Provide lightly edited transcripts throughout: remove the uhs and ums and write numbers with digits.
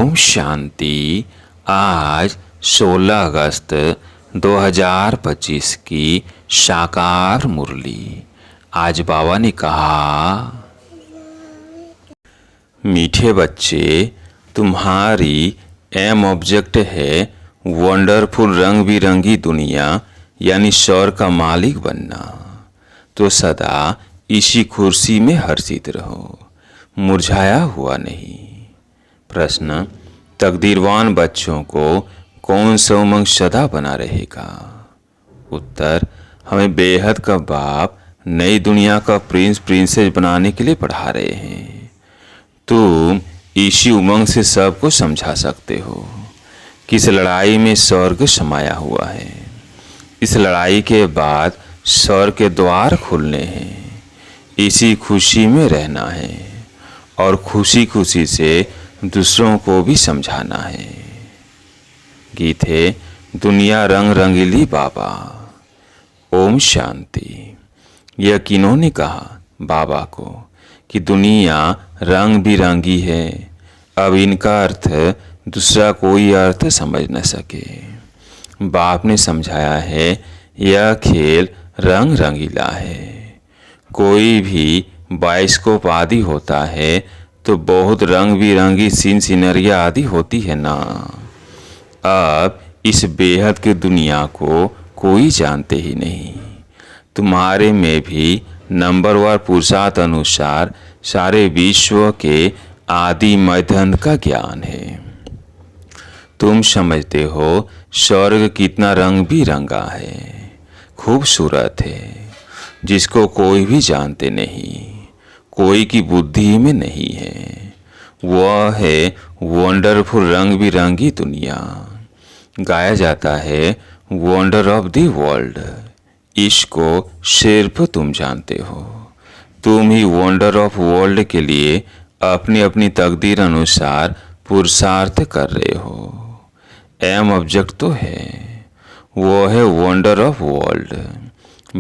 ओम शांति। आज 16 अगस्त 2025 की साकार मुरली। आज बाबा ने कहा, मीठे बच्चे, तुम्हारी एम ऑब्जेक्ट है वंडरफुल रंग बिरंगी दुनिया यानी स्वर्ग का मालिक बनना। तो सदा इसी कुर्सी में हर्षित रहो, मुरझाया हुआ नहीं। प्रश्न, तकदीरवान बच्चों को कौन सा उमंग सदा बना रहेगा? उत्तर, हमें बेहद का बाप नई दुनिया का प्रिंस प्रिंसेस बनाने के लिए पढ़ा रहे हैं। तुम इसी उमंग से सबको समझा सकते हो कि इस लड़ाई में स्वर्ग समाया हुआ है। इस लड़ाई के बाद स्वर्ग के द्वार खुलने हैं। इसी खुशी में रहना है और खुशी खुशी से दूसरों को भी समझाना है। गीत है दुनिया रंग रंगीली बाबा। ओम शांति। यह किन्होंने कहा बाबा को कि दुनिया रंग बिरंगी है? अब इनका अर्थ दूसरा कोई अर्थ समझ न सके। बाप ने समझाया है यह खेल रंग रंगीला है। कोई भी बाइस्कोप आदि होता है तो बहुत रंग बिरंगी सीन सीनरिया आदि होती है ना। अब इस बेहद की दुनिया को कोई जानते ही नहीं। तुम्हारे में भी नंबरवार पुरुषार्थ अनुसार सारे विश्व के आदि मध्य का ज्ञान है। तुम समझते हो स्वर्ग कितना रंग बिरंगा है, खूबसूरत है, जिसको कोई भी जानते नहीं, कोई की बुद्धि में नहीं है। वह है वंडरफुल रंग बिरंगी दुनिया। गाया जाता है वंडर ऑफ द वर्ल्ड। इसको सिर्फ तुम जानते हो। तुम ही वंडर ऑफ वर्ल्ड के लिए अपनी अपनी तकदीर अनुसार पुरुषार्थ कर रहे हो। एम ऑब्जेक्ट तो है, वो है वंडर ऑफ वर्ल्ड।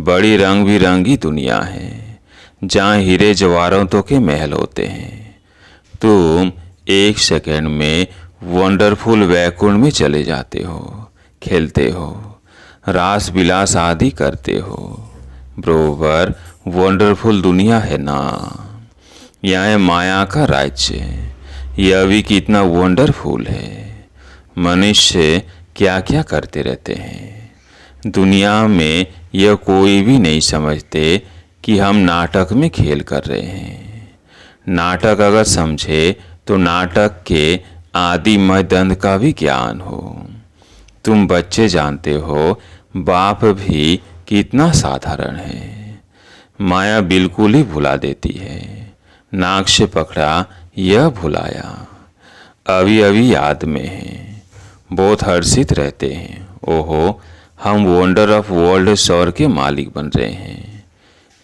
बड़ी रंग बिरंगी दुनिया है जहाँ हीरे जवाहरातों के महल होते हैं। तुम एक सेकंड में वंडरफुल वैकुंठ में चले जाते हो, खेलते हो, रास विलास आदि करते हो। बरोबर वंडरफुल दुनिया है ना। यह है माया का राज्य। यह भी कितना वंडरफुल है। मनुष्य क्या क्या करते रहते हैं दुनिया में, यह कोई भी नहीं समझते कि हम नाटक में खेल कर रहे हैं। नाटक अगर समझे तो नाटक के आदि मध्य का भी ज्ञान हो। तुम बच्चे जानते हो बाप भी कितना साधारण है। माया बिल्कुल ही भुला देती है। नाक से पकड़ा यह भुलाया, अभी अभी याद में है। बहुत हर्षित रहते हैं, ओहो हम वंडर ऑफ वर्ल्ड स्वर्ग के मालिक बन रहे हैं।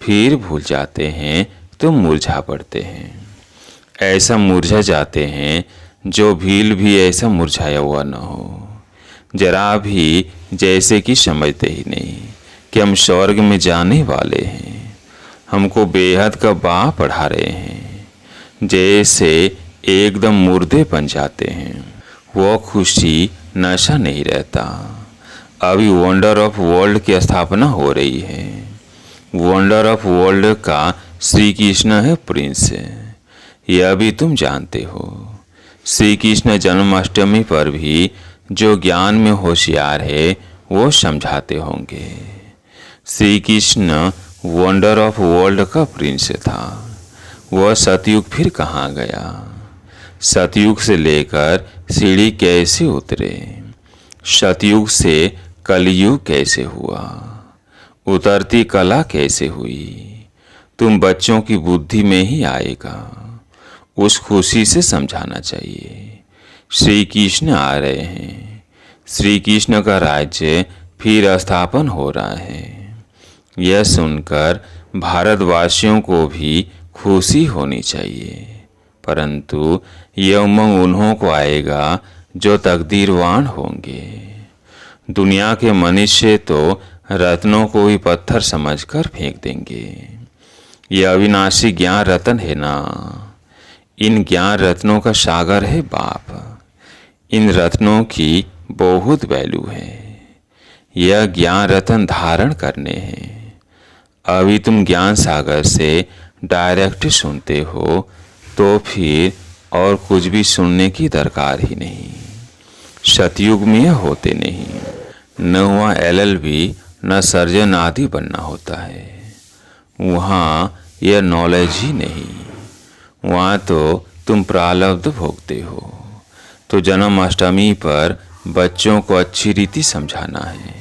फिर भूल जाते हैं तो मुरझा पड़ते हैं। ऐसा मुरझा जाते हैं जो भील भी ऐसा मुरझाया हुआ न हो। जरा भी जैसे कि समझते ही नहीं कि हम स्वर्ग में जाने वाले हैं। हमको बेहद का बाप पढ़ा रहे हैं, जैसे एकदम मुर्दे बन जाते हैं। वो खुशी नशा नहीं रहता। अभी वंडर ऑफ वर्ल्ड की स्थापना हो रही है। वंडर ऑफ वर्ल्ड का श्री कृष्ण है प्रिंस। यह भी तुम जानते हो। श्री कृष्ण जन्माष्टमी पर भी जो ज्ञान में होशियार है वो समझाते होंगे। Shri Krishna wonder of world का प्रिंस था। वह सतयुग फिर कहाँ गया? सतयुग से लेकर सीढ़ी कैसे उतरे? सतयुग से कलयुग कैसे हुआ? उतरती कला कैसे हुई? तुम बच्चों की बुद्धि में ही आएगा। उस खुशी से समझाना चाहिए। श्री कृष्ण आ रहे हैं। श्री कृष्ण का राज्य फिर स्थापन हो रहा है। यह सुनकर भारतवासियों को भी खुशी होनी चाहिए। परंतु यह उमंग उन्हों को आएगा जो तकदीरवान होंगे। दुनिया के मनुष्य तो रत्नों को भी पत्थर समझकर फेंक देंगे। यह अविनाशी ज्ञान रत्न है ना। इन ज्ञान रत्नों का सागर है बाप। इन रत्नों की बहुत वैल्यू है। यह ज्ञान रत्न धारण करने हैं। अभी तुम ज्ञान सागर से डायरेक्ट सुनते हो तो फिर और कुछ भी सुनने की दरकार ही नहीं। सतयुग में यह होते नहीं। न वहाँ LLB न सर्जन आदि बनना होता है। वहाँ यह नॉलेज ही नहीं। वहाँ तो तुम प्रारब्ध भोगते हो। तो जन्माष्टमी पर बच्चों को अच्छी रीति समझाना है।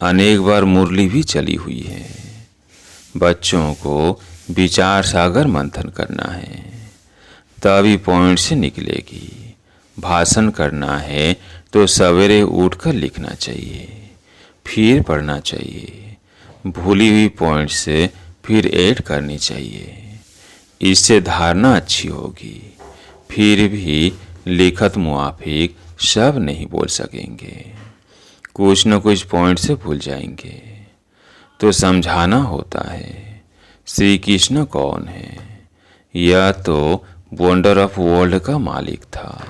अनेक बार मुरली भी चली हुई है। बच्चों को विचार सागर मंथन करना है, तभी पॉइंट से निकलेगी। भाषण करना है तो सवेरे उठकर लिखना चाहिए, फिर पढ़ना चाहिए। भूली हुई पॉइंट से फिर ऐड करनी चाहिए। इससे धारणा अच्छी होगी। फिर भी लिखत मुआफिक सब नहीं बोल सकेंगे, कुछ न कुछ पॉइंट से भूल जाएंगे। तो समझाना होता है श्री कृष्ण कौन है। यह तो वंडर ऑफ वर्ल्ड का मालिक था।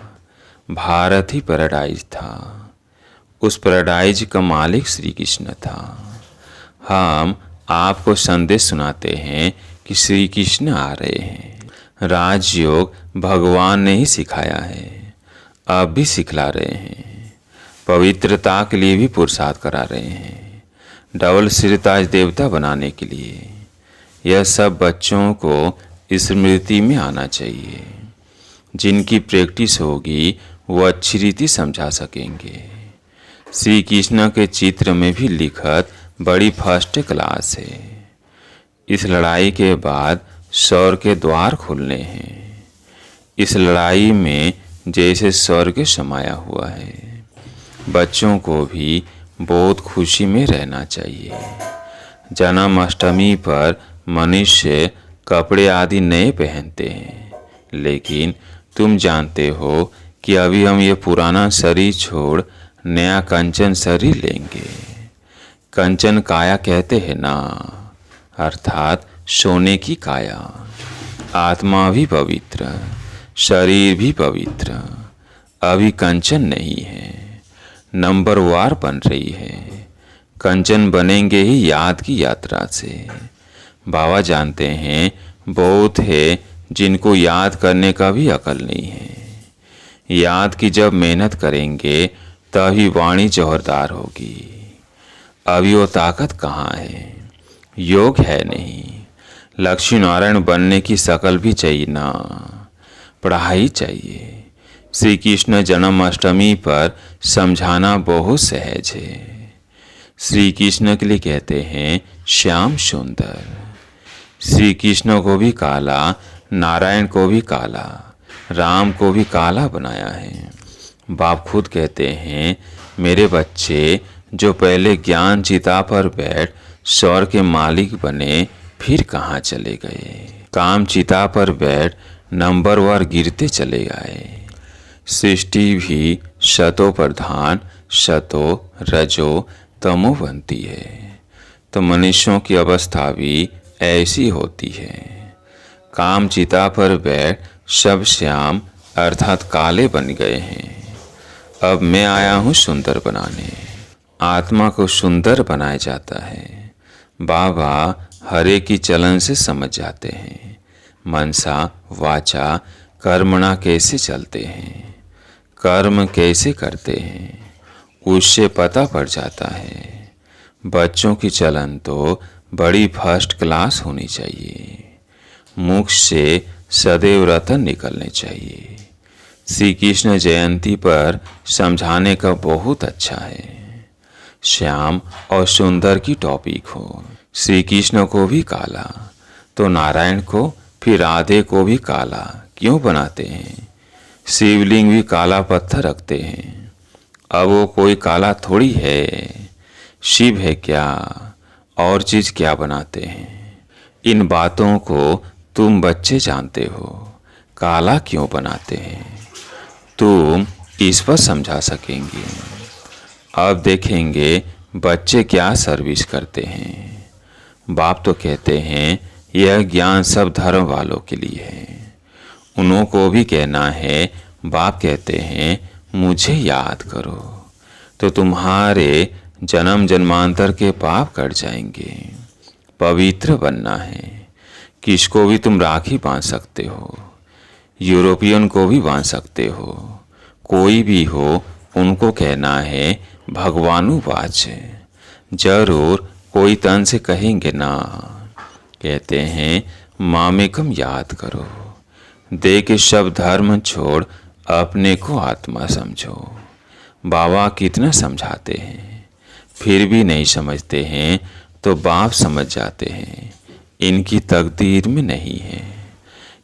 भारत ही पैराडाइज था। उस पैराडाइज का मालिक श्री कृष्ण था। हम आपको संदेश सुनाते हैं कि श्री कृष्ण आ रहे हैं। राजयोग भगवान ने ही सिखाया है, अब भी सिखला रहे हैं। पवित्रता के लिए भी पुरुषार्थ करा रहे हैं, डबल सिरताज देवता बनाने के लिए। यह सब बच्चों को स्मृति में आना चाहिए। जिनकी प्रैक्टिस होगी वो अच्छी रीति समझा सकेंगे। श्री कृष्ण के चित्र में भी लिखत बड़ी फर्स्ट क्लास है। इस लड़ाई के बाद स्वर्ग के द्वार खुलने हैं। इस लड़ाई में जैसे स्वर्ग समाया हुआ है। बच्चों को भी बहुत खुशी में रहना चाहिए। जन्माष्टमी पर मनुष्य कपड़े आदि नए पहनते हैं, लेकिन तुम जानते हो कि अभी हम ये पुराना शरीर छोड़ नया कंचन शरीर लेंगे। कंचन काया कहते हैं ना, अर्थात सोने की काया। आत्मा भी पवित्र, शरीर भी पवित्र। अभी कंचन नहीं है, नंबर वार बन रही है। कंचन बनेंगे ही याद की यात्रा से। बाबा जानते हैं बहुत है जिनको याद करने का भी अकल नहीं है। याद की जब मेहनत करेंगे तभी वाणी जोहरदार होगी। अभी वो ताकत कहाँ है, योग है नहीं। लक्ष्मी नारायण बनने की शकल भी चाहिए ना, पढ़ाई चाहिए। श्री कृष्ण जन्माष्टमी पर समझाना बहुत सहज है। श्री कृष्ण के लिए कहते हैं श्याम सुंदर। श्री कृष्ण को भी काला, नारायण को भी काला, राम को भी काला बनाया है। बाप खुद कहते हैं मेरे बच्चे जो पहले ज्ञान चिता पर बैठ स्वर्ग के मालिक बने, फिर कहाँ चले गए। काम चिता पर बैठ नंबर वार गिरते चले गए। सृष्टि भी शतो प्रधान, शतो रजो तमो बनती है, तो मनुष्यों की अवस्था भी ऐसी होती है। काम चिता पर बैठ सब श्याम अर्थात काले बन गए हैं। अब मैं आया हूँ सुंदर बनाने। आत्मा को सुंदर बनाया जाता है। बाबा हरे की चलन से समझ जाते हैं। मनसा वाचा कर्मणा कैसे चलते हैं, कर्म कैसे करते हैं, उससे पता पड़ जाता है। बच्चों की चलन तो बड़ी फर्स्ट क्लास होनी चाहिए। मुख से सदैव रतन निकलने चाहिए। श्री कृष्ण जयंती पर समझाने का बहुत अच्छा है। श्याम और सुंदर की टॉपिक हो। श्री कृष्ण को भी काला तो नारायण को फिर राधे को भी काला क्यों बनाते हैं। शिवलिंग भी काला पत्थर रखते हैं। अब वो कोई काला थोड़ी है। शिव है क्या, और चीज क्या बनाते हैं। इन बातों को तुम बच्चे जानते हो। काला क्यों बनाते हैं तुम इस पर समझा सकेंगे। अब देखेंगे बच्चे क्या सर्विस करते हैं। बाप तो कहते हैं यह ज्ञान सब धर्म वालों के लिए है। उन्हों को भी कहना है। बाप कहते हैं मुझे याद करो, तो तुम्हारे जन्म जन्मांतर के पाप कट जाएंगे। पवित्र बनना है। किसको भी तुम राखी बांध सकते हो, यूरोपियन को भी बांध सकते हो, कोई भी हो, उनको कहना है भगवानुवाच। जरूर कोई तन से कहेंगे ना। कहते हैं मामेकम याद करो, दे के शब्द धर्म छोड़ अपने को आत्मा समझो। बाबा कितना समझाते हैं, फिर भी नहीं समझते हैं तो बाप समझ जाते हैं इनकी तकदीर में नहीं है।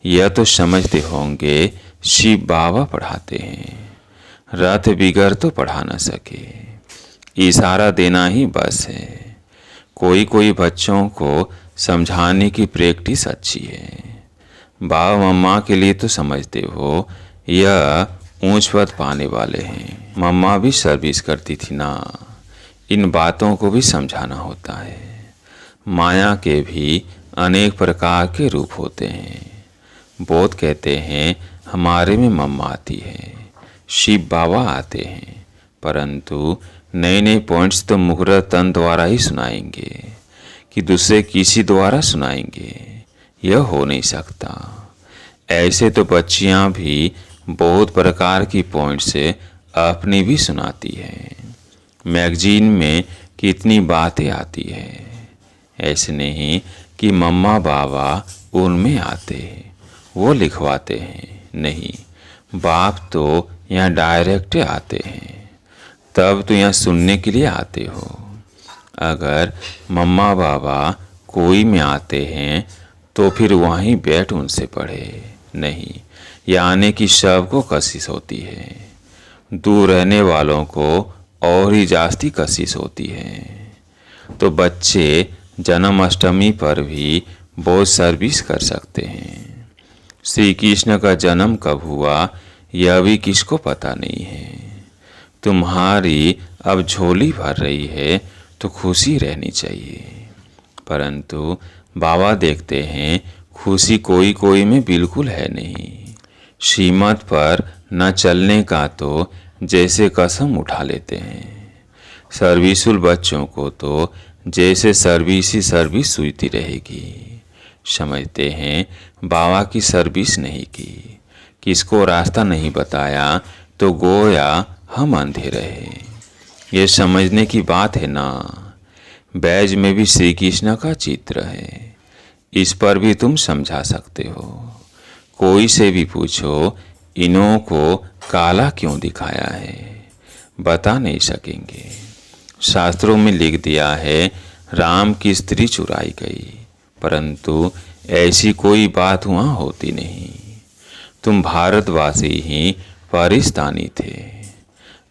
यह तो समझते होंगे शिव बाबा पढ़ाते हैं, रथ बिगड़ तो पढ़ा न सके, इशारा देना ही बस है। कोई कोई बच्चों को समझाने की प्रैक्टिस अच्छी है। बाबा मम्मा के लिए तो समझते हो यह ऊंच पद पाने वाले हैं। मम्मा भी सर्विस करती थी ना। इन बातों को भी समझाना होता है। माया के भी अनेक प्रकार के रूप होते हैं। बहुत कहते हैं हमारे में मम्मा आती है, शिव बाबा आते हैं, परंतु नए नए पॉइंट्स तो मुहूर्त तन द्वारा ही सुनाएंगे कि दूसरे किसी द्वारा सुनाएंगे। यह हो नहीं सकता। ऐसे तो बच्चियां भी बहुत प्रकार की पॉइंट से अपनी भी सुनाती है। मैगजीन में कितनी बातें आती है। ऐसे नहीं कि मम्मा बाबा उनमें आते हैं, वो लिखवाते हैं, नहीं, बाप तो यहाँ डायरेक्ट आते हैं। तब तो यहाँ सुनने के लिए आते हो। अगर मम्मा बाबा कोई में आते हैं तो फिर वहीं बैठ उनसे पढ़े, नहीं, या आने की सबको कशिश होती है। दूर रहने वालों को और ही जास्ती कशिश होती है। तो बच्चे जन्माष्टमी पर भी बहुत सर्विस कर सकते हैं। श्री कृष्ण का जन्म कब हुआ यह भी किसको पता नहीं है। तुम्हारी अब झोली भर रही है तो खुशी रहनी चाहिए, परंतु बाबा देखते हैं खुशी कोई कोई में बिल्कुल है नहीं। श्रीमत पर न चलने का तो जैसे कसम उठा लेते हैं। सर्विसुल बच्चों को तो जैसे सर्विस ही सर्विस सुईती रहेगी। समझते हैं बाबा की सर्विस नहीं की, किसको रास्ता नहीं बताया तो गोया हम अंधे रहे। ये समझने की बात है ना। बैज में भी श्री कृष्ण का चित्र है, इस पर भी तुम समझा सकते हो। कोई से भी पूछो इन्हों को काला क्यों दिखाया है, बता नहीं सकेंगे। शास्त्रों में लिख दिया है राम की स्त्री चुराई गई, परंतु ऐसी कोई बात वहाँ होती नहीं। तुम भारतवासी ही पाकिस्तानी थे,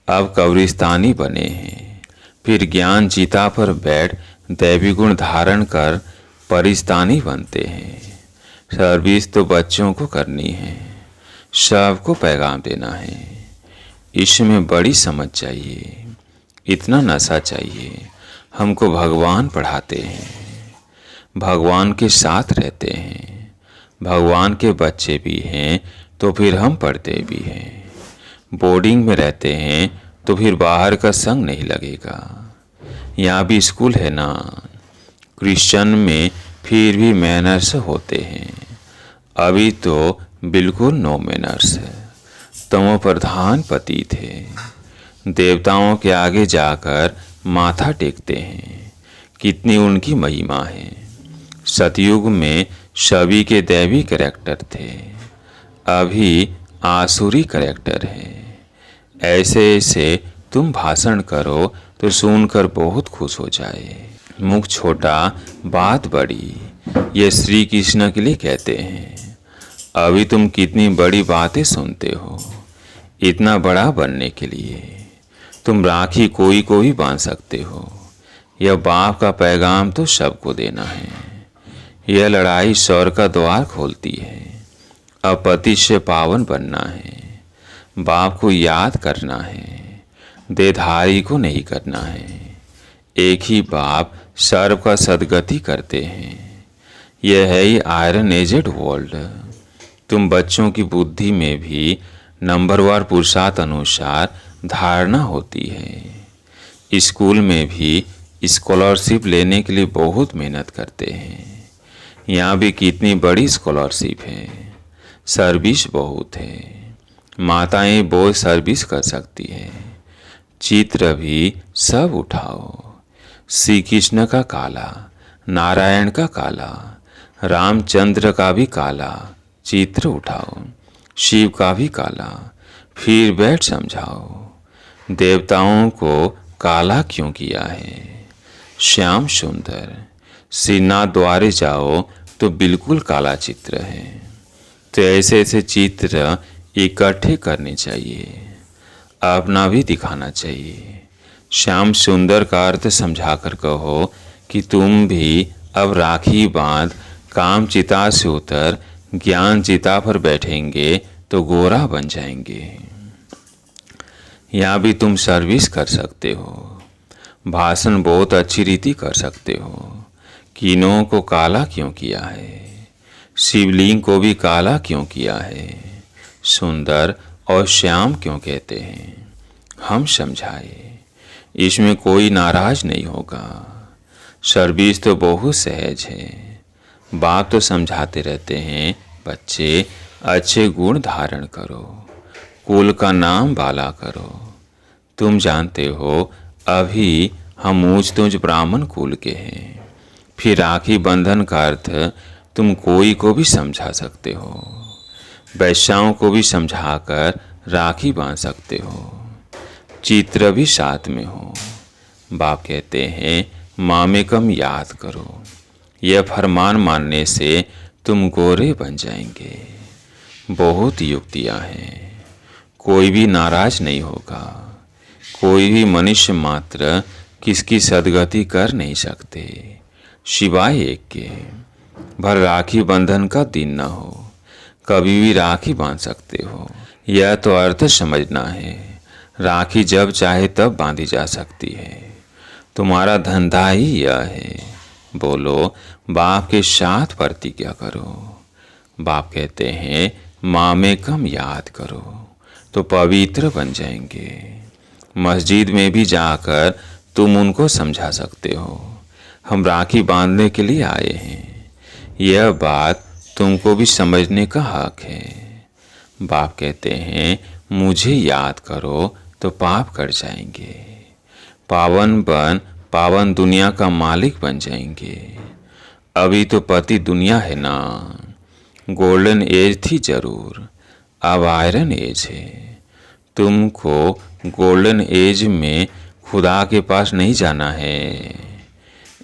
अब कब्रिस्तानी बने हैं। फिर ज्ञान चिता पर बैठ दैवी गुण धारण कर परिस्तानी बनते हैं। सर्विस तो बच्चों को करनी है, सबको पैगाम देना है। इसमें बड़ी समझ चाहिए, इतना नशा चाहिए। हमको भगवान पढ़ाते हैं, भगवान के साथ रहते हैं, भगवान के बच्चे भी हैं तो फिर हम पढ़ते भी हैं। बोर्डिंग में रहते हैं तो फिर बाहर का संग नहीं लगेगा। यहाँ भी स्कूल है ना। क्रिश्चियन में फिर भी मैनर्स होते हैं, अभी तो बिल्कुल नो मैनर्स है। तमो प्रधान पति थे, देवताओं के आगे जाकर माथा टेकते हैं। कितनी उनकी महिमा है। सतयुग में सभी के दैवी कैरेक्टर थे, अभी आसुरी कैरेक्टर है। ऐसे ऐसे तुम भाषण करो तो सुनकर बहुत खुश हो जाए। मुख छोटा बात बड़ी, ये श्री कृष्ण के लिए कहते हैं। अभी तुम कितनी बड़ी बातें सुनते हो। इतना बड़ा बनने के लिए तुम राखी कोई को भी बांध सकते हो। यह बाप का पैगाम तो सबको देना है। यह लड़ाई स्वर्ग का द्वार खोलती है। अब पति से पावन बनना है, बाप को याद करना है, देहधारी को नहीं करना है। एक ही बाप सर्व का सदगति करते हैं। यह है ही आयरन एजेड वर्ल्ड। तुम बच्चों की बुद्धि में भी नंबरवार पुरुषार्थ अनुसार धारणा होती है। स्कूल में भी स्कॉलरशिप लेने के लिए बहुत मेहनत करते हैं। यहाँ भी कितनी बड़ी स्कॉलरशिप है, सर्विस बहुत है। माताएं बहुत सर्विस कर सकती है। चित्र भी सब उठाओ, श्री कृष्ण का काला, नारायण का काला, रामचंद्र का भी काला चित्र उठाओ, शिव का भी काला, फिर बैठ समझाओ देवताओं को काला क्यों किया है। श्याम सुंदर, श्रीनाथ द्वारे जाओ तो बिल्कुल काला चित्र है। तो ऐसे ऐसे चित्र इकट्ठे करने चाहिए, अपना भी दिखाना चाहिए। श्याम सुंदर का अर्थ समझाकर कहो कि तुम भी अब राखी बांध काम चिता से उतर ज्ञान चिता पर बैठेंगे तो गोरा बन जाएंगे। यहाँ भी तुम सर्विस कर सकते हो, भाषण बहुत अच्छी रीति कर सकते हो। किनों को काला क्यों किया है, शिवलिंग को भी काला क्यों किया है, सुंदर और श्याम क्यों कहते हैं, हम समझाए। इसमें कोई नाराज नहीं होगा। सर्विस तो बहुत सहज है। बाप तो समझाते रहते हैं, बच्चे अच्छे गुण धारण करो, कुल का नाम बाला करो। तुम जानते हो अभी हम ऊंच तूंच ब्राह्मण कुल के हैं। फिर राखी बंधन का अर्थ तुम कोई को भी समझा सकते हो, वैश्याओं को भी समझाकर राखी बांध सकते हो। चित्र भी साथ में हो। बाप कहते हैं मामेकम याद करो। यह फरमान मानने से तुम गोरे बन जाएंगे। बहुत युक्तियां हैं, कोई भी नाराज नहीं होगा। कोई भी मनुष्य मात्र किसकी सदगति कर नहीं सकते सिवाय एक के। भर राखी बंधन का दिन न हो, कभी भी राखी बांध सकते हो। यह तो अर्थ समझना है। राखी जब चाहे तब बांधी जा सकती है। तुम्हारा धंधा ही यह है। बोलो बाप के साथ प्रतिज्ञा करो। बाप कहते हैं माँ में कम याद करो तो पवित्र बन जाएंगे। मस्जिद में भी जाकर तुम उनको समझा सकते हो, हम राखी बांधने के लिए आए हैं। यह बात तुमको भी समझने का हक है। बाप कहते हैं मुझे याद करो तो पाप कर जाएंगे। पावन बन पावन दुनिया का मालिक बन जाएंगे। अभी तो पति दुनिया है ना। गोल्डन एज थी जरूर, अब आयरन एज है। तुमको गोल्डन एज में खुदा के पास नहीं जाना है।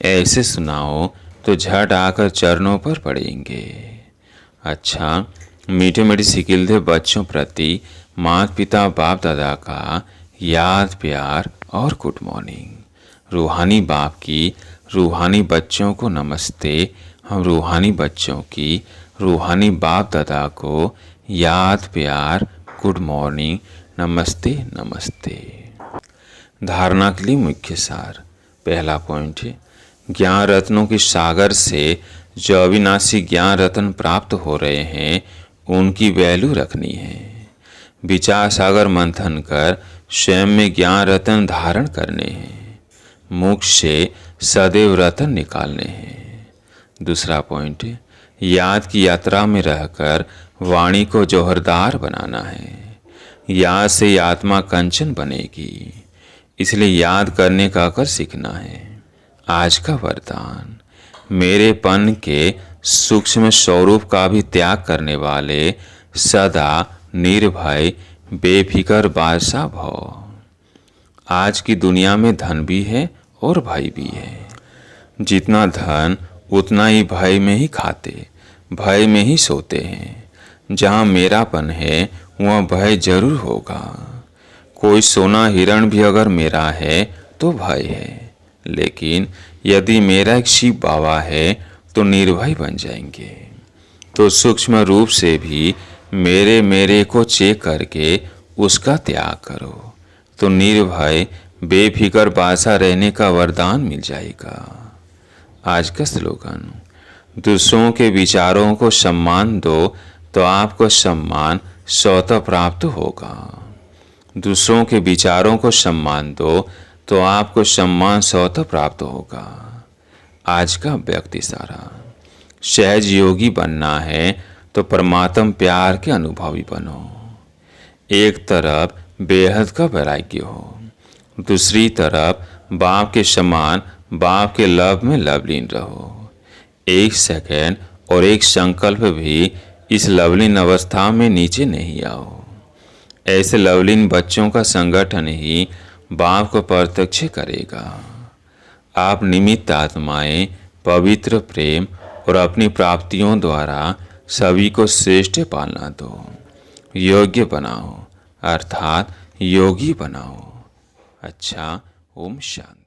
ऐसे सुनाओ तो झट आकर चरणों पर पड़ेंगे। अच्छा, मीठे मीठे सिकिलते बच्चों प्रति माता पिता बाप दादा का याद प्यार और गुड मॉर्निंग। रूहानी बाप की रूहानी बच्चों को नमस्ते। हम रूहानी बच्चों की रूहानी बाप दादा को याद प्यार गुड मॉर्निंग नमस्ते नमस्ते। धारणा के लिए मुख्य सार। पहला पॉइंट है ज्ञान रत्नों के सागर से जो अविनाशी ज्ञान रत्न प्राप्त हो रहे हैं उनकी वैल्यू रखनी है। विचार सागर मंथन कर स्वयं में ज्ञान रत्न धारण करने हैं। मुख से सदैव रत्न निकालने हैं। दूसरा पॉइंट है याद की यात्रा में रहकर वाणी को जौहरदार बनाना है। याद से आत्मा कंचन बनेगी, इसलिए याद करने का अकल सीखना है। आज का वरदान, मेरेपन के सूक्ष्म स्वरूप का भी त्याग करने वाले सदा निर्भय बेफिक्र बादशाह भव। आज की दुनिया में धन भी है और भय भी है। जितना धन उतना ही भय में ही खाते, भय में ही सोते हैं। जहाँ मेरापन है वहाँ भय जरूर होगा। कोई सोना हिरण भी अगर मेरा है तो भय है, लेकिन यदि मेरा एक शिव बाबा है तो निर्भय बन जाएंगे। तो सूक्ष्म रूप से भी मेरे को चेक करके उसका त्याग करो तो निर्भय बेफिक्र बादशाह रहने का वरदान मिल जाएगा। आज का स्लोगन, दूसरों के विचारों को सम्मान दो तो आपको सम्मान स्वतः प्राप्त होगा। दूसरों के विचारों को सम्मान दो तो आपको सम्मान स्वतः प्राप्त होगा। आज का व्यक्ति सारा सहज योगी बनना है तो परमात्म प्यार के अनुभवी बनो। एक तरफ बेहद का वैराग्य हो, दूसरी तरफ बाप के समान बाप के लव में लवलीन रहो। एक सेकंड और एक संकल्प भी इस लवलीन अवस्था में नीचे नहीं आओ। ऐसे लवलीन बच्चों का संगठन ही बाप को प्रत्यक्ष करेगा। आप निमित्त आत्माएं पवित्र प्रेम और अपनी प्राप्तियों द्वारा सभी को श्रेष्ठ पालना दो, योग्य बनाओ अर्थात योगी बनाओ। अच्छा, ओम शांति।